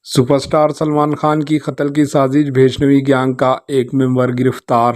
Super star Salman Khan کی قتل کی سازش بھیشنوی گینگ کا ایک ممبر گرفتار۔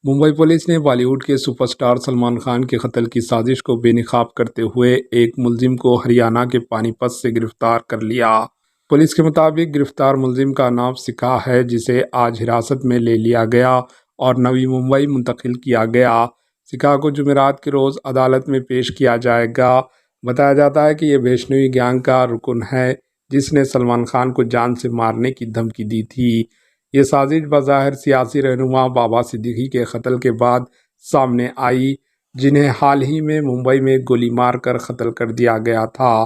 ممبئی پولیس نے بالی ووڈ کے سپر سٹار سلمان خان کے قتل کی سازش کو بے نقاب کرتے ہوئے ایک ملزم کو ہریانہ کے پانی پت سے گرفتار کر لیا۔ پولیس کے مطابق گرفتار ملزم کا نام سکھا ہے، جسے آج حراست میں لے لیا گیا اور نوی ممبئی منتقل کیا گیا۔ سکھا کو جمعرات کے روز عدالت میں پیش کیا جائے گا۔ بتایا جاتا ہے کہ یہ بھیشنوی گینگ کا رکن ہے، جس نے سلمان خان کو جان سے مارنے کی دھمکی دی تھی۔ یہ سازش بظاہر سیاسی رہنما بابا صدیقی کے قتل کے بعد سامنے آئی، جنہیں حال ہی میں ممبئی میں گولی مار کر قتل کر دیا گیا تھا۔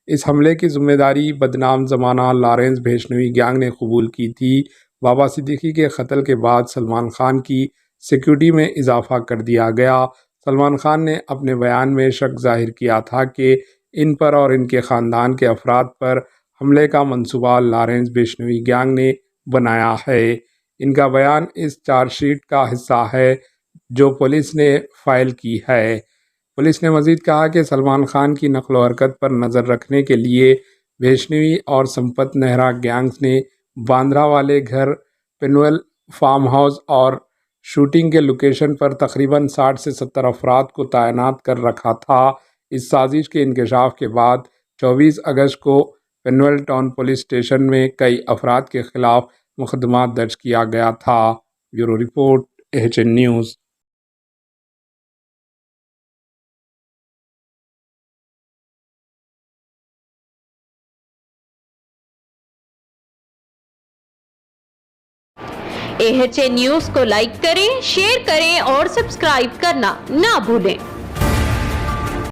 اس حملے کی ذمہ داری بدنام زمانہ لارنس بھیشنوی گینگ نے قبول کی تھی۔ بابا صدیقی کے قتل کے بعد سلمان خان کی سیکیورٹی میں اضافہ کر دیا گیا۔ سلمان خان نے اپنے بیان میں شک ظاہر کیا تھا کہ ان پر اور ان کے خاندان کے افراد پر حملے کا منصوبہ لارنس بھیشنوی گینگ نے بنایا ہے۔ ان کا بیان اس چارج شیٹ کا حصہ ہے جو پولیس نے فائل کی ہے۔ پولیس نے مزید کہا کہ سلمان خان کی نقل و حرکت پر نظر رکھنے کے لیے بھیشنوی اور سمپت نہرا گینگز نے باندرا والے گھر، پنویل فارم ہاؤس اور شوٹنگ کے لوکیشن پر تقریباً 60 سے 70 افراد کو تعینات کر رکھا تھا۔ اس سازش کے انکشاف کے بعد 24 اگست کو پنویل ٹاؤن پولیس اسٹیشن میں کئی افراد کے خلاف مقدمہ درج کیا گیا تھا۔ Bureau report, AHN news. AHN news کو لائک کریں، شیئر کریں اور سبسکرائب کرنا نہ بھولیں۔